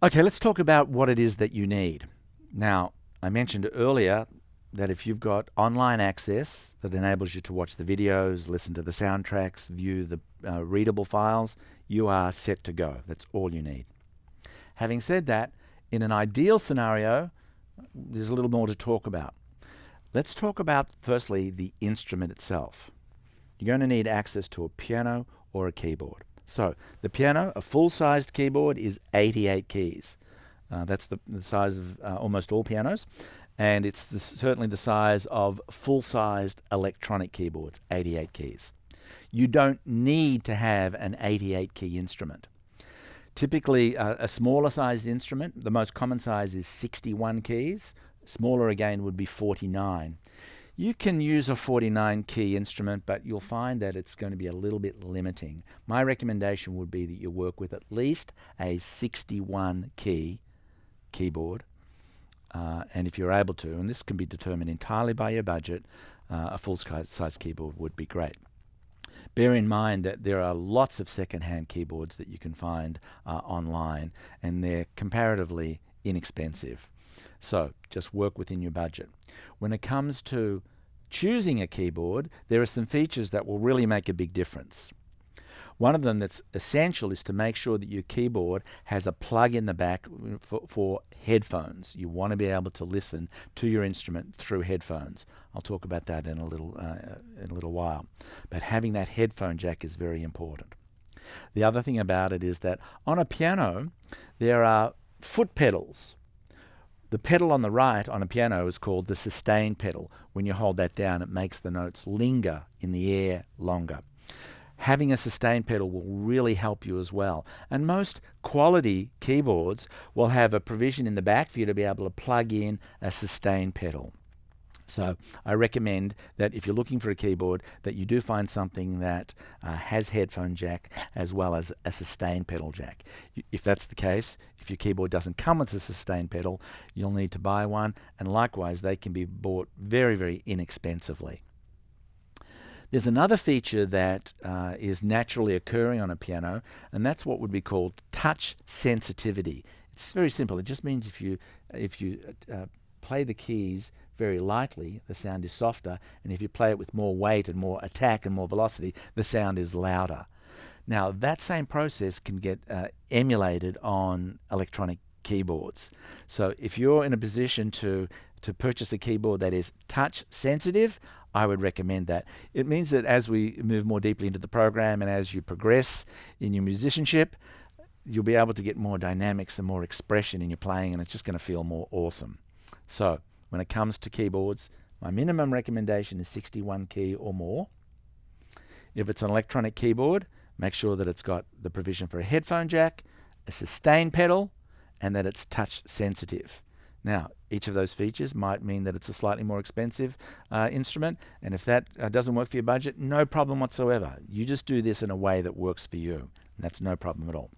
Okay, let's talk about what it is that you need. Now, I mentioned earlier that if you've got online access that enables you to watch the videos, listen to the soundtracks, view the readable files, you are set to go. That's all you need. Having said that, in an ideal scenario, there's a little more to talk about. Let's talk about, firstly, the instrument itself. You're going to need access to a piano or a keyboard. So the piano, a full-sized keyboard, is 88 keys. That's the size of almost all pianos. And it's certainly the size of full-sized electronic keyboards, 88 keys. You don't need to have an 88-key instrument. Typically, a smaller sized instrument, the most common size is 61 keys. Smaller again would be 49. You can use a 49-key instrument, but you'll find that it's going to be a little bit limiting. My recommendation would be that you work with at least a 61-key keyboard. And if you're able to, and this can be determined entirely by your budget, a full-size keyboard would be great. Bear in mind that there are lots of second-hand keyboards that you can find online, and they're comparatively inexpensive. So just work within your budget. When it comes to choosing a keyboard, there are some features that will really make a big difference. One of them that's essential is to make sure that your keyboard has a plug in the back for headphones. You want to be able to listen to your instrument through headphones. I'll talk about that in a little while. But having that headphone jack is very important. The other thing about it is that on a piano, there are foot pedals. The pedal on the right on a piano is called the sustain pedal. When you hold that down, it makes the notes linger in the air longer. Having a sustain pedal will really help you as well. And most quality keyboards will have a provision in the back for you to be able to plug in a sustain pedal. So I recommend that if you're looking for a keyboard, that you do find something that has headphone jack as well as a sustain pedal jack. If that's the case, if your keyboard doesn't come with a sustain pedal, you'll need to buy one, and likewise they can be bought very, very inexpensively. There's another feature that is naturally occurring on a piano, and that's what would be called touch sensitivity. It's very simple. It just means if you play the keys very lightly, the sound is softer, and if you play it with more weight and more attack and more velocity, the sound is louder. Now, that same process can get emulated on electronic keyboards. So if you're in a position to purchase a keyboard that is touch sensitive, I would recommend that. It means that as we move more deeply into the program and as you progress in your musicianship, you'll be able to get more dynamics and more expression in your playing, and it's just going to feel more awesome. So when it comes to keyboards, my minimum recommendation is 61 key or more. If it's an electronic keyboard, make sure that it's got the provision for a headphone jack, a sustain pedal, and that it's touch sensitive. Now, each of those features might mean that it's a slightly more expensive instrument, and if that doesn't work for your budget, no problem whatsoever. You just do this in a way that works for you, and that's no problem at all.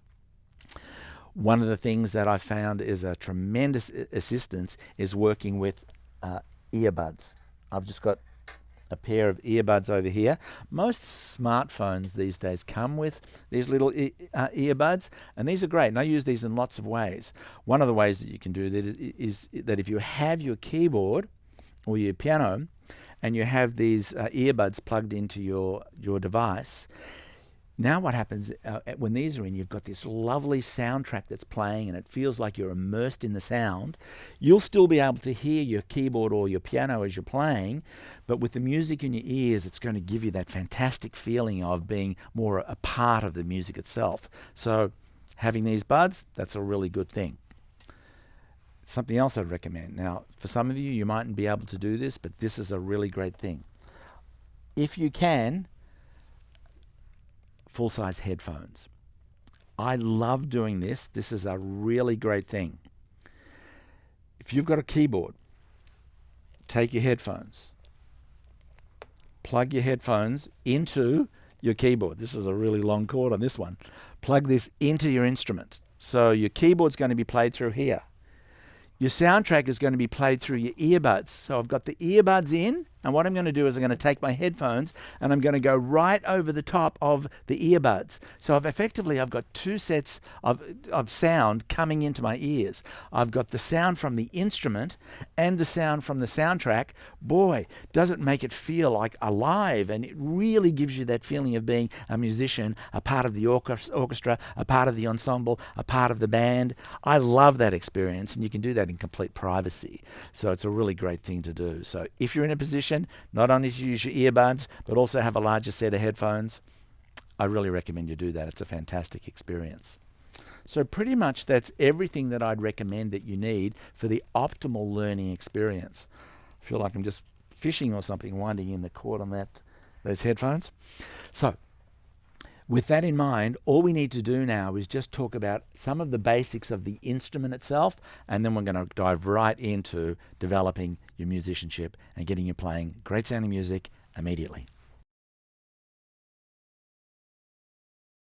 One of the things that I found is a tremendous assistance is working with earbuds. I've just got a pair of earbuds over here. Most smartphones these days come with these little earbuds, and these are great, and I use these in lots of ways. One of the ways that you can do that is that if you have your keyboard or your piano and you have these earbuds plugged into your device, now what happens when these are in, you've got this lovely soundtrack that's playing and it feels like you're immersed in the sound. You'll still be able to hear your keyboard or your piano as you're playing, but with the music in your ears, it's going to give you that fantastic feeling of being more a part of the music itself. So having these buds, that's a really good thing. Something else I'd recommend. Now, for some of you, you mightn't be able to do this, but this is a really great thing. If you can, full-size headphones. I love doing this. This is a really great thing. If you've got a keyboard, take your headphones, plug your headphones into your keyboard. This is a really long cord on this one. Plug this into your instrument. So your keyboard's going to be played through here. Your soundtrack is going to be played through your earbuds. So I've got the earbuds in And what I'm going to do is I'm going to take my headphones and I'm going to go right over the top of the earbuds. So I've got two sets of sound coming into my ears. I've got the sound from the instrument and the sound from the soundtrack. Boy, does it make it feel like alive, and it really gives you that feeling of being a musician, a part of the orchestra, a part of the ensemble, a part of the band. I love that experience, and you can do that in complete privacy. So it's a really great thing to do. So if you're in a position not only to use your earbuds, but also have a larger set of headphones, I really recommend you do that. It's a fantastic experience. So pretty much that's everything that I'd recommend that you need for the optimal learning experience. I feel like I'm just fishing or something, winding in the cord on those headphones. So with that in mind, all we need to do now is just talk about some of the basics of the instrument itself, and then we're going to dive right into developing your musicianship and getting you playing great sounding music immediately.